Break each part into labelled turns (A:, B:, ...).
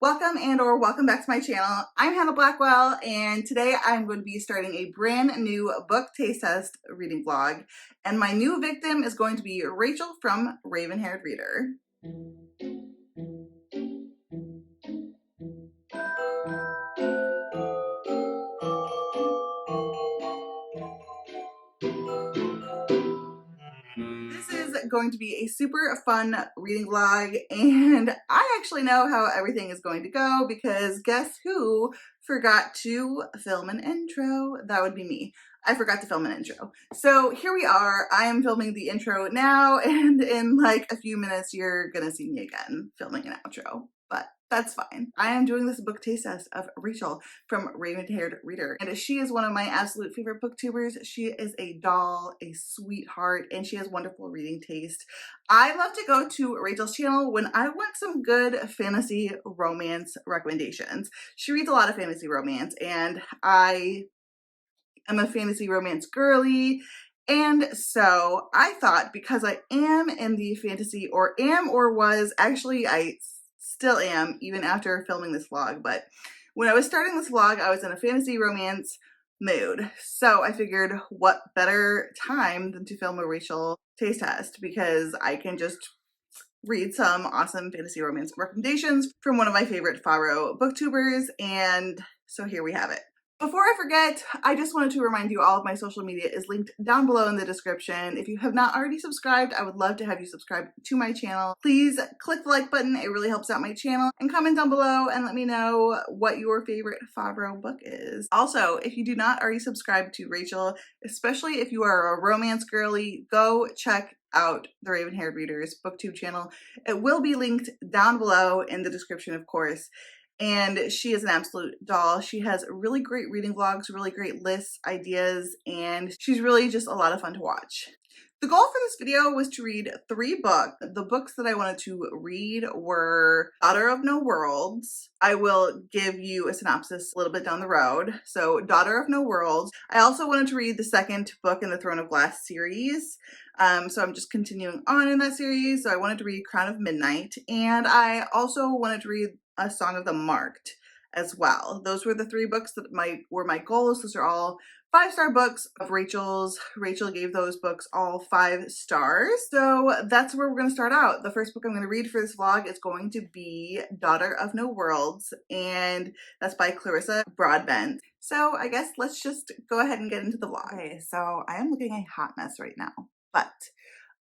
A: Welcome or welcome back to my channel. I'm Hannah Blackwell, and today I'm going to be starting a brand new book taste test reading vlog. And my new victim is going to be Rachel from Raven-Haired Reader. This is going to be a super fun reading vlog, and I actually know how everything is going to go because guess who forgot to film an intro? That would be me. I forgot to film an intro. So here we are. I am filming the intro now, and in like a few minutes you're gonna see me again filming an outro, but that's fine. I am doing this book taste test of Rachel from Raven-Haired Reader, and she is one of my absolute favorite booktubers. She is a doll, a sweetheart, and she has wonderful reading taste. I love to go to Rachel's channel when I want some good fantasy romance recommendations. She reads a lot of fantasy romance, and I am a fantasy romance girly. And so I thought, because I am in the fantasy, or was, actually I still am even after filming this vlog, but when I was starting this vlog I was in a fantasy romance mood. So I figured what better time than to film a Rachel taste test, because I can just read some awesome fantasy romance recommendations from one of my favorite Faro booktubers, and so here we have it. Before I forget, I just wanted to remind you all of my social media is linked down below in the description. If you have not already subscribed, I would love to have you subscribe to my channel. Please click the like button, it really helps out my channel, and comment down below and let me know what your favorite Favreau book is. Also, if you do not already subscribe to Rachel, especially if you are a romance girly, go check out the Raven-Haired Reader's booktube channel. It will be linked down below in the description, of course. And she is an absolute doll. She has really great reading vlogs, really great lists, ideas, and she's really just a lot of fun to watch. The goal for this video was to read 3 books. The books that I wanted to read were Daughter of No Worlds. I will give you a synopsis a little bit down the road. So Daughter of No Worlds. I also wanted to read the second book in the Throne of Glass series. So I'm just continuing on in that series. So I wanted to read Crown of Midnight. And I also wanted to read A Song of the Marked as well. Those were the 3 books that were my goals. Those are all 5-star books of Rachel's. Rachel gave those books all 5 stars. So that's where we're going to start out. The first book I'm going to read for this vlog is going to be Daughter of No Worlds, and that's by Clarissa Broadbent. So I guess let's just go ahead and get into the vlog. Okay, so I am looking a hot mess right now, but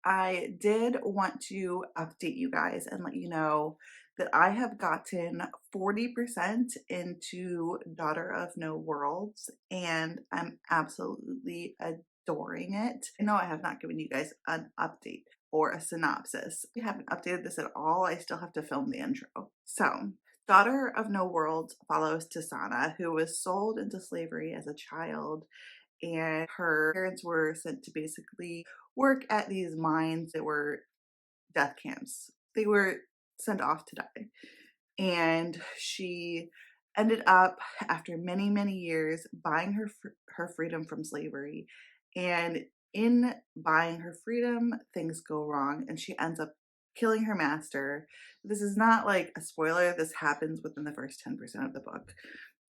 A: I did want to update you guys and let you know that I have gotten 40% into Daughter of No Worlds, and I'm absolutely adoring it. I know I have not given you guys an update or a synopsis. I haven't updated this at all. I still have to film the intro. So, Daughter of No Worlds follows Tisana, who was sold into slavery as a child, and her parents were sent to basically work at these mines that were death camps. They were sent off to die. And she ended up, after many, many years, buying her freedom from slavery. And in buying her freedom, things go wrong, and she ends up killing her master. This is not like a spoiler. This happens within the first 10% of the book.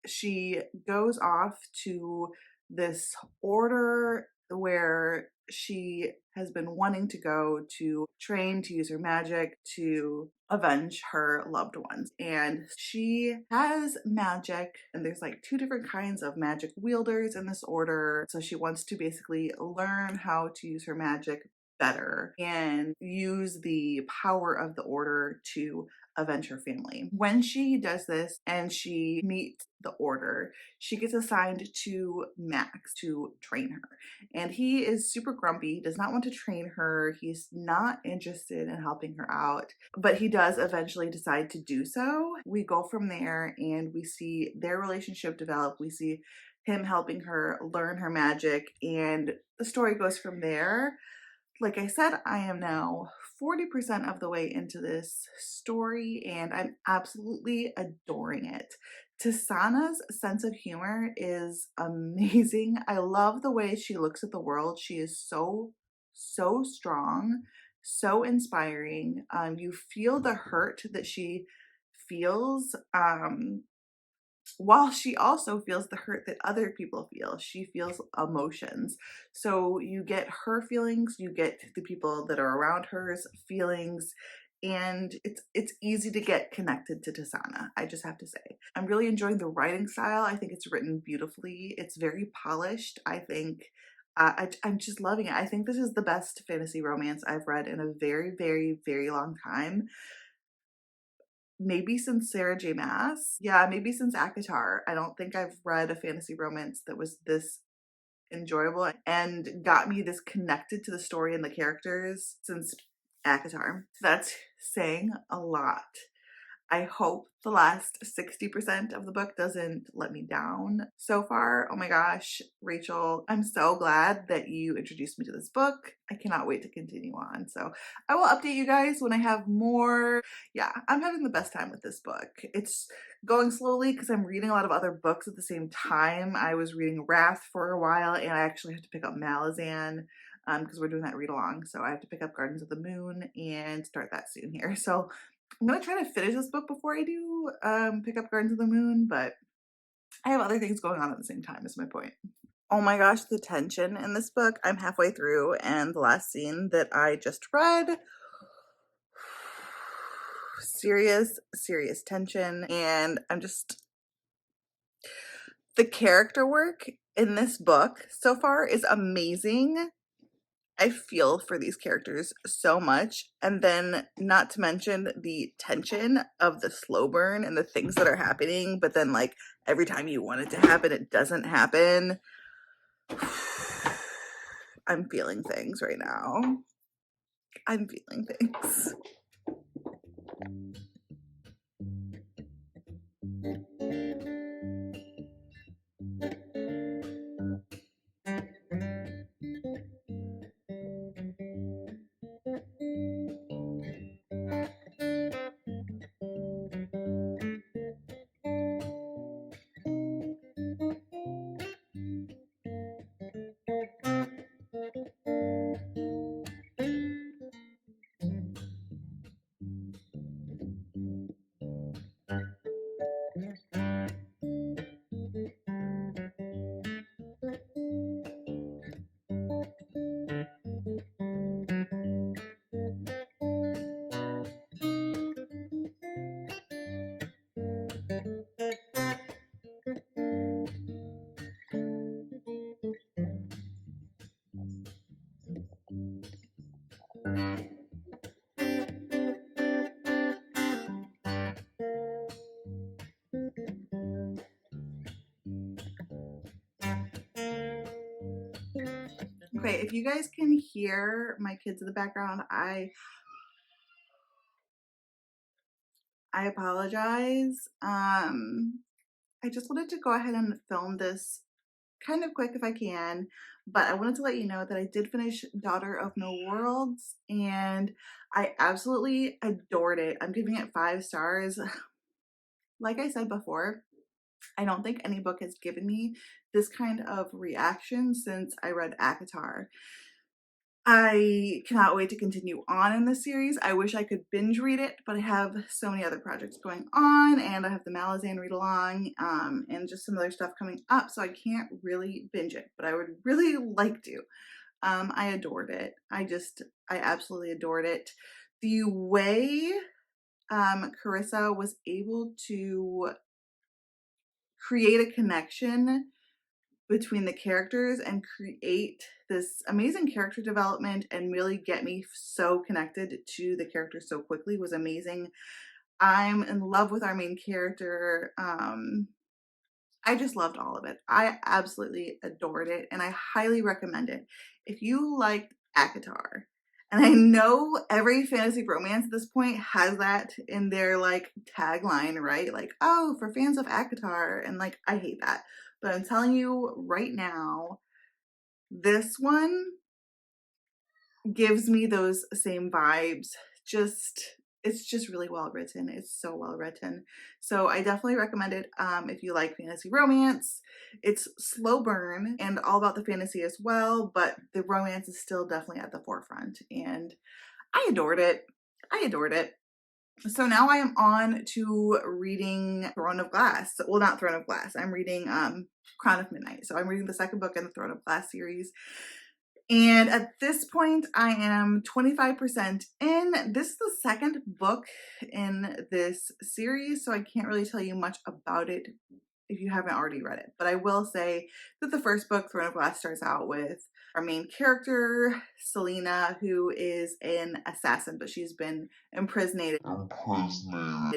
A: She goes off to this order where she has been wanting to go to train to use her magic to avenge her loved ones. And she has magic, and there's like 2 different kinds of magic wielders in this order. So she wants to basically learn how to use her magic better and use the power of the order to avenge her family. When she does this and she meets the order, she gets assigned to Max to train her. And he is super grumpy. He does not want to train her. He's not interested in helping her out, but he does eventually decide to do so. We go from there and we see their relationship develop. We see him helping her learn her magic, and the story goes from there. Like I said, I am now 40% of the way into this story, and I'm absolutely adoring it. Tisana's sense of humor is amazing. I love the way she looks at the world. She is so strong, so inspiring. You feel the hurt that she feels, while she also feels the hurt that other people feel. She feels emotions. So you get her feelings, you get the people that are around her's feelings, and it's easy to get connected to Tasana, I just have to say. I'm really enjoying the writing style. I think it's written beautifully. It's very polished. I think I'm just loving it. I think this is the best fantasy romance I've read in a very, very, very long time. Maybe since Sarah J. Maas. Yeah, maybe since ACOTAR. I don't think I've read a fantasy romance that was this enjoyable and got me this connected to the story and the characters since ACOTAR. That's saying a lot. I hope the last 60% of the book doesn't let me down so far. Oh my gosh, Rachel, I'm so glad that you introduced me to this book. I cannot wait to continue on. So I will update you guys when I have more. Yeah, I'm having the best time with this book. It's going slowly because I'm reading a lot of other books at the same time. I was reading Wrath for a while, and I actually have to pick up Malazan because we're doing that read along. So I have to pick up Gardens of the Moon and start that soon here. So I'm gonna try to finish this book before I do pick up Gardens of the Moon, but I have other things going on at the same time is my point. Oh my gosh, the tension in this book. I'm halfway through, and the last scene that I just read, serious, serious tension, and the character work in this book so far is amazing. I feel for these characters so much. And then not to mention the tension of the slow burn and the things that are happening, but then like every time you want it to happen, it doesn't happen. I'm feeling things right now. I'm feeling things. Okay, if you guys can hear my kids in the background, I apologize. I just wanted to go ahead and film this kind of quick if I can, but I wanted to let you know that I did finish Daughter of No Worlds and I absolutely adored it. I'm giving it 5 stars. Like I said before, I don't think any book has given me this kind of reaction since I read ACOTAR. I cannot wait to continue on in this series. I wish I could binge read it, but I have so many other projects going on, and I have the Malazan read along, and just some other stuff coming up, so I can't really binge it, but I would really like to. I adored it. I absolutely adored it. The way Carissa was able to create a connection between the characters and create this amazing character development and really get me so connected to the characters so quickly was amazing. I'm in love with our main character. I just loved all of it. I absolutely adored it and I highly recommend it. If you liked ACOTAR, and I know every fantasy romance at this point has that in their like tagline, right? Like, oh, for fans of ACOTAR, and like I hate that. But I'm telling you right now, this one gives me those same vibes. It's just really well written. It's so well written. So I definitely recommend it if you like fantasy romance. It's slow burn and all about the fantasy as well, but the romance is still definitely at the forefront. And I adored it. I adored it. So now I am on to reading Throne of Glass. Well, not Throne of Glass. I'm reading Crown of Midnight. So I'm reading the second book in the Throne of Glass series. And at this point, I am 25% in. This is the second book in this series, so I can't really tell you much about it if you haven't already read it. But I will say that the first book, Throne of Glass, starts out with our main character, Selena, who is an assassin, but she's been imprisoned.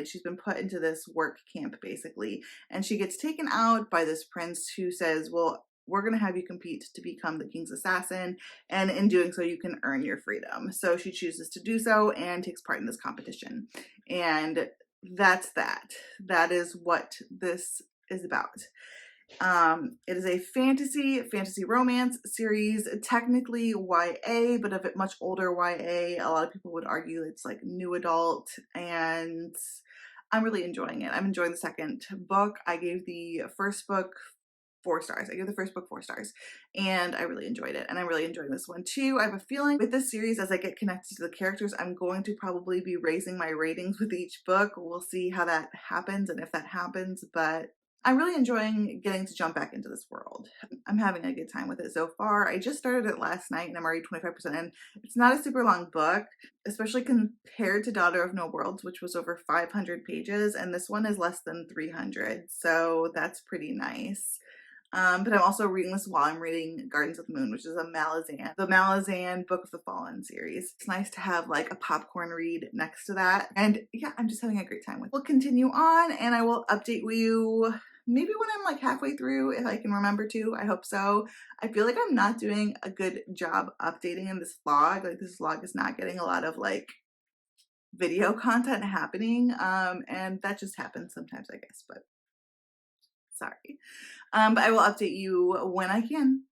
A: She's been put into this work camp, basically, and she gets taken out by this prince who says, well, we're going to have you compete to become the king's assassin, and in doing so, you can earn your freedom. So she chooses to do so and takes part in this competition. And that's that. That is what this is about. It is a fantasy romance series, technically YA, but a bit much older YA. A lot of people would argue it's like new adult, and I'm really enjoying it. I'm enjoying the second book. I gave the first book 4 stars. I gave the first book 4 stars, and I really enjoyed it, and I'm really enjoying this one too. I have a feeling with this series, as I get connected to the characters, I'm going to probably be raising my ratings with each book. We'll see how that happens and if that happens, but I'm really enjoying getting to jump back into this world. I'm having a good time with it so far. I just started it last night and I'm already 25% in. It's not a super long book, especially compared to Daughter of No Worlds, which was over 500 pages, and this one is less than 300, so that's pretty nice. But I'm also reading this while I'm reading Gardens of the Moon, which is the Malazan Book of the Fallen series. It's nice to have like a popcorn read next to that. And yeah, I'm just having a great time with it. We'll continue on and I will update you maybe when I'm like halfway through, if I can remember to. I hope so. I feel like I'm not doing a good job updating in this vlog. Like this vlog is not getting a lot of like video content happening. And that just happens sometimes, I guess, but sorry. But I will update you when I can.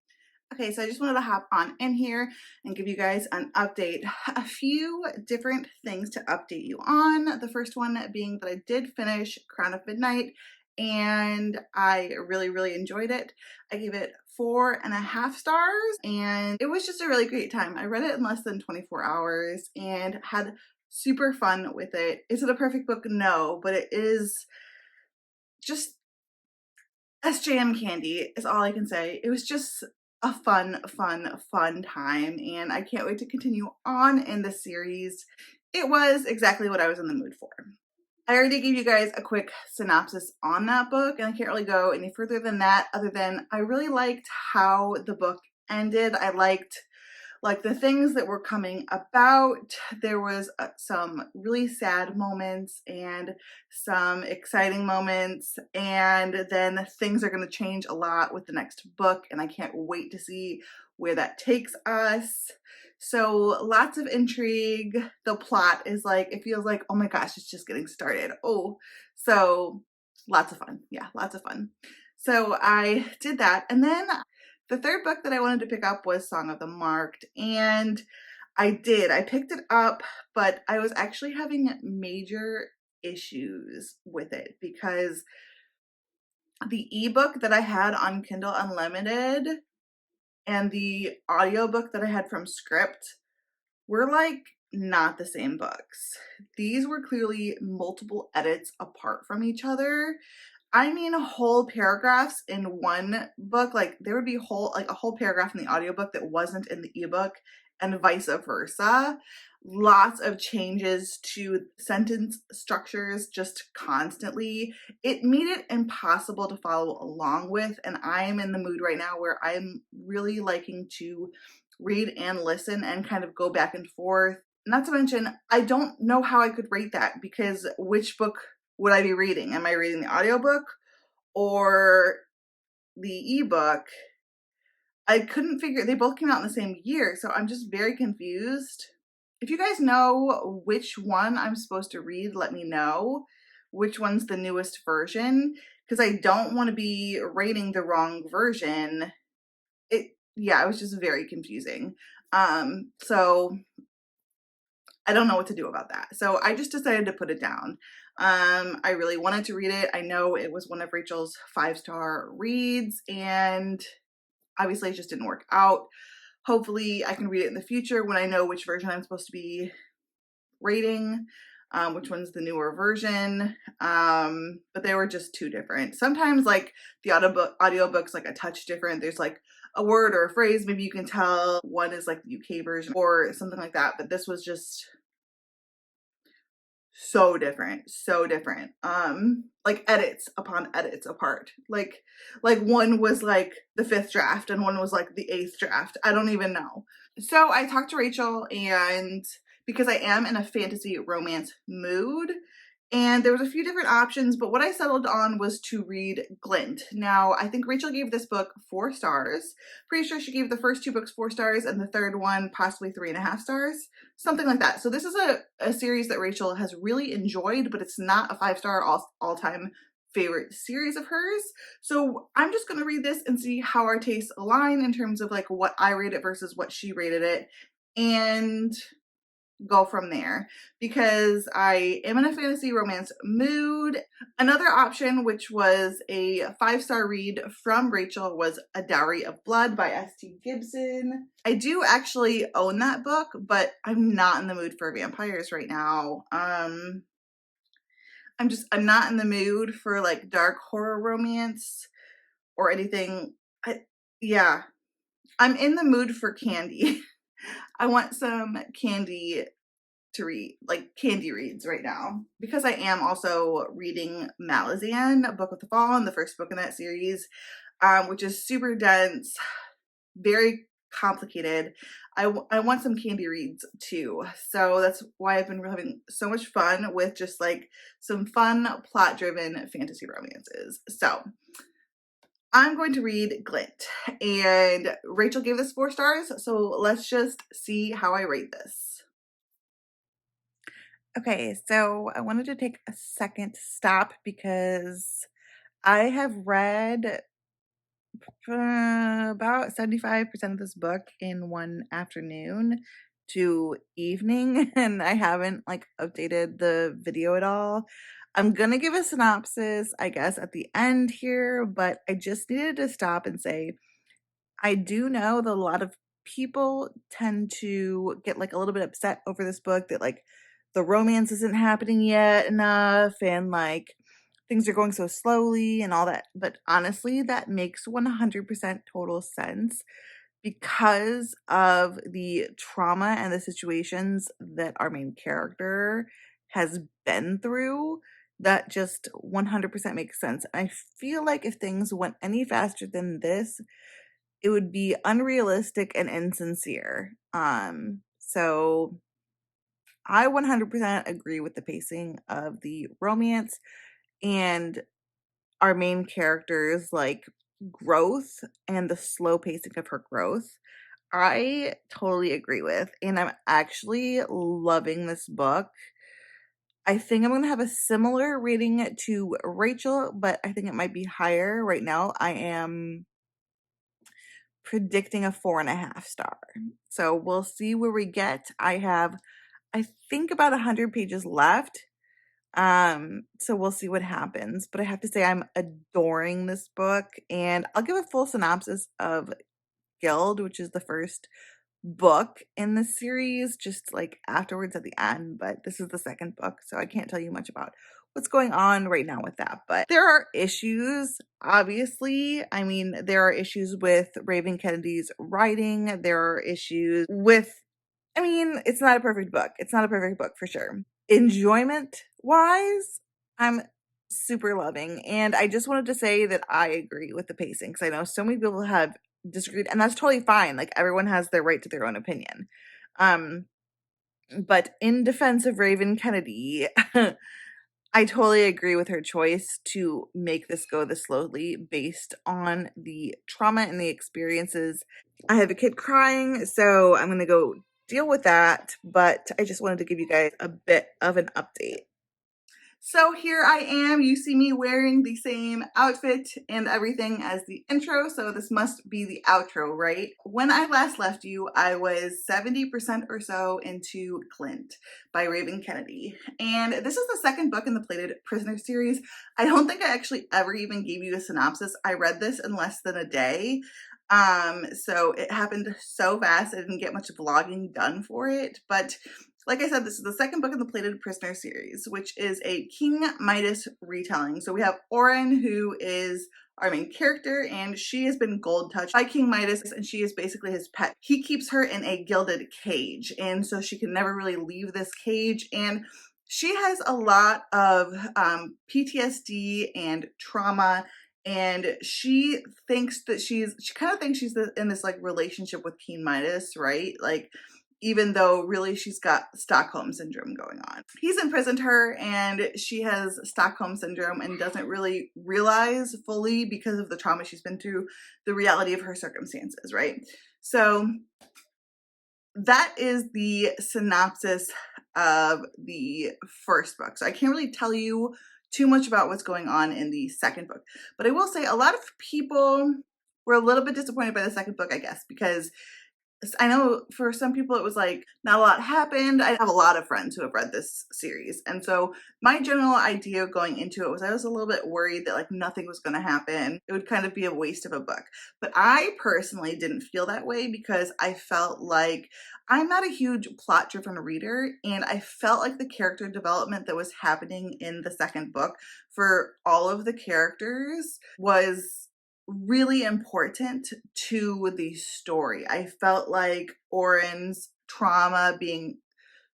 A: Okay, so I just wanted to hop on in here and give you guys an update. A few different things to update you on. The first one being that I did finish Crown of Midnight and I really, really enjoyed it. I gave it 4.5 stars and it was just a really great time. I read it in less than 24 hours and had super fun with it. Is it a perfect book? No, but it is just SJM candy is all I can say. It was just a fun time, and I can't wait to continue on in the series. It was exactly what I was in the mood for. I already gave you guys a quick synopsis on that book, and I can't really go any further than that, other than I really liked how the book ended. I liked like the things that were coming about. There was some really sad moments and some exciting moments, and then things are going to change a lot with the next book, and I can't wait to see where that takes us. So lots of intrigue. The plot is like, it feels like, oh my gosh, it's just getting started. Oh, so lots of fun. Yeah, lots of fun. So I did that, and then the third book that I wanted to pick up was Song of the Marked, and I did. I picked it up, but I was actually having major issues with it because the ebook that I had on Kindle Unlimited and the audiobook that I had from Script were like not the same books. These were clearly multiple edits apart from each other. I mean whole paragraphs in one book. Like there would be a whole paragraph in the audiobook that wasn't in the ebook and vice versa. Lots of changes to sentence structures just constantly. It made it impossible to follow along with, and I'm in the mood right now where I'm really liking to read and listen and kind of go back and forth. Not to mention, I don't know how I could rate that because which book would I be reading? Am I reading the audiobook or the ebook? I couldn't figure, they both came out in the same year, so I'm just very confused. If you guys know which one I'm supposed to read, let me know which one's the newest version, because I don't want to be rating the wrong version. Yeah, it was just very confusing. So I don't know what to do about that. So I just decided to put it down. I really wanted to read it. I know it was one of Rachel's 5-star reads, and obviously it just didn't work out. Hopefully I can read it in the future when I know which version I'm supposed to be rating. which one's the newer version. But they were just too different. Sometimes like the audiobooks like a touch different. There's like a word or a phrase maybe you can tell one is like the UK version or something like that, but this was just so different, so different. Like edits upon edits apart. Like one was like the 5th draft and one was like the 8th draft. I don't even know. So I talked to Rachel, and because I am in a fantasy romance mood, and there was a few different options, but what I settled on was to read Glint. Now, I think Rachel gave this book 4 stars. Pretty sure she gave the first 2 books 4 stars and the third one possibly 3.5 stars, something like that. So this is a series that Rachel has really enjoyed, but it's not a 5-star all-time favorite series of hers. So I'm just going to read this and see how our tastes align in terms of like what I rated it versus what she rated it, and go from there, because I am in a fantasy romance mood. Another option, which was a 5-star read from Rachel, was A Dowry of Blood by S.T. Gibson. I do actually own that book, but I'm not in the mood for vampires right now. I'm not in the mood for like dark horror romance or anything. Yeah, I'm in the mood for candy. I want some candy to read, like candy reads right now, because I am also reading Malazan, Book of the Fallen, the first book in that series, which is super dense, very complicated. I want some candy reads too, so that's why I've been having so much fun with just like some fun plot-driven fantasy romances. So I'm going to read Glint, and Rachel gave this 4 stars, so let's just see how I rate this. Okay, so I wanted to take a second to stop because I have read about 75% of this book in one afternoon to evening, and I haven't like updated the video at all. I'm gonna give a synopsis, I guess, at the end here, but I just needed to stop and say I do know that a lot of people tend to get like a little bit upset over this book, that like the romance isn't happening yet enough and like things are going so slowly and all that. But honestly, that makes 100% total sense because of the trauma and the situations that our main character has been through. That just 100% makes sense. I feel like if things went any faster than this, it would be unrealistic and insincere. So I 100% agree with the pacing of the romance and our main character's like growth and the slow pacing of her growth. I totally agree with, and I'm actually loving this book. I think I'm going to have a similar rating to Rachel, but I think it might be higher. Right now, I am predicting a 4.5 star. So we'll see where we get. I have, I think, about 100 pages left. So we'll see what happens. But I have to say I'm adoring this book, and I'll give a full synopsis of Guild, which is the first book in the series, just like afterwards at the end, but this is the second book, so I can't tell you much about what's going on right now with that. But there are issues, obviously. I mean, there are issues with Raven Kennedy's writing. There are issues with, I mean, it's not a perfect book. It's not a perfect book for sure. Enjoyment wise, I'm super loving, and I just wanted to say that I agree with the pacing because I know so many people have disagreed, and that's totally fine. Like everyone has their right to their own opinion. But in defense of Raven Kennedy, I totally agree with her choice to make this go this slowly based on the trauma and the experiences. I have a kid crying, so I'm going to go deal with that, but I just wanted to give you guys a bit of an update. So here I am. You see me wearing the same outfit and everything as the intro, so this must be the outro, right? When I last left you, I was 70% or so into Clint by Raven Kennedy. And this is the second book in the Plated Prisoner series. I don't think I actually ever even gave you a synopsis. I read this in less than a day. So it happened so fast, I didn't get much vlogging done for it, but Like I said, this is the second book in the Plated Prisoner series, which is a King Midas retelling. So we have Oren, who is our main character, and she has been gold touched by King Midas, and she is basically his pet. He keeps her in a gilded cage, and so she can never really leave this cage, and she has a lot of PTSD and trauma, and she kind of thinks she's in this like relationship with King Midas, right? Like, even though really she's got Stockholm syndrome going on. He's imprisoned her and she has Stockholm syndrome and doesn't really realize fully, because of the trauma she's been through, the reality of her circumstances, right? So that is the synopsis of the first book. So I can't really tell you too much about what's going on in the second book, but I will say a lot of people were a little bit disappointed by the second book, I guess, because I know for some people it was like not a lot happened. I have a lot of friends who have read this series. And so my general idea going into it was I was a little bit worried that like nothing was going to happen. It would kind of be a waste of a book. But I personally didn't feel that way, because I felt like I'm not a huge plot driven reader, and I felt like the character development that was happening in the second book for all of the characters was really important to the story. I felt like Oren's trauma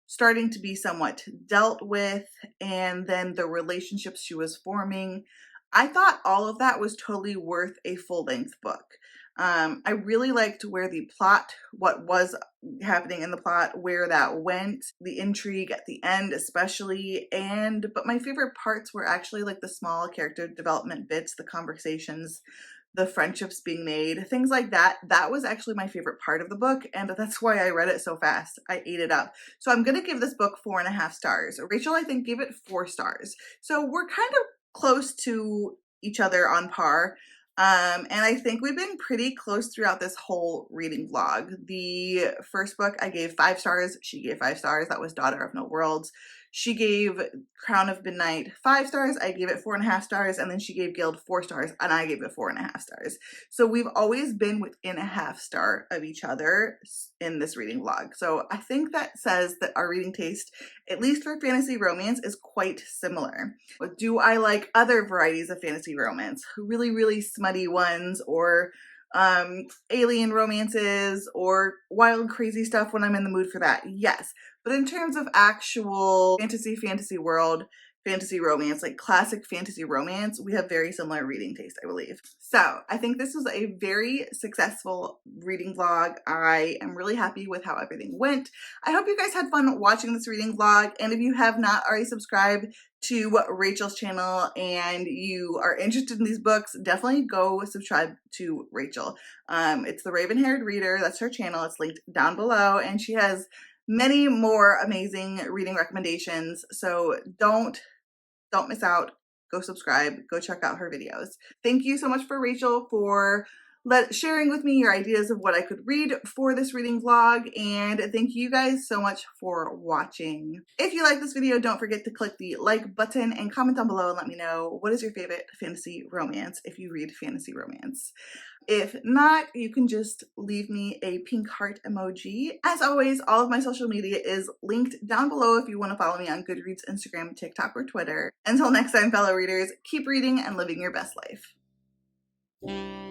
A: starting to be somewhat dealt with, and then the relationships she was forming. I thought all of that was totally worth a full-length book. I really liked where the plot, what was happening in the plot, where that went, the intrigue at the end especially, but my favorite parts were actually like the small character development bits, the conversations, the friendships being made, things like that. That was actually my favorite part of the book, and that's why I read it so fast. I ate it up. So I'm gonna give this book 4.5 stars. Rachel, I think, gave it 4 stars. So we're kind of close to each other on par. And I think we've been pretty close throughout this whole reading vlog. The first book I gave 5 stars. She gave 5 stars. That was Daughter of No Worlds. She gave Crown of Midnight 5 stars. I gave it 4.5 stars. And then she gave Guild 4 stars. And I gave it 4.5 stars. So we've always been within a half star of each other in this reading vlog. So I think that says that our reading taste, at least for fantasy romance, is quite similar. But do I like other varieties of fantasy romance? Really, really smutty ones, or alien romances, or wild, crazy stuff when I'm in the mood for that? Yes. But in terms of actual fantasy world, fantasy romance, like classic fantasy romance, we have very similar reading taste, I believe. So I think this was a very successful reading vlog. I am really happy with how everything went. I hope you guys had fun watching this reading vlog. And if you have not already subscribed to Rachel's channel and you are interested in these books, definitely go subscribe to Rachel. It's the Raven-Haired Reader. That's her channel. It's linked down below, and she has many more amazing reading recommendations. So don't miss out. Go subscribe. Go check out her videos. Thank you so much for Rachel for sharing with me your ideas of what I could read for this reading vlog, and thank you guys so much for watching. If you like this video, don't forget to click the like button and comment down below and let me know what is your favorite fantasy romance if you read fantasy romance. If not, you can just leave me a pink heart emoji. As always, all of my social media is linked down below if you want to follow me on Goodreads, Instagram, TikTok, or Twitter. Until next time, fellow readers, keep reading and living your best life.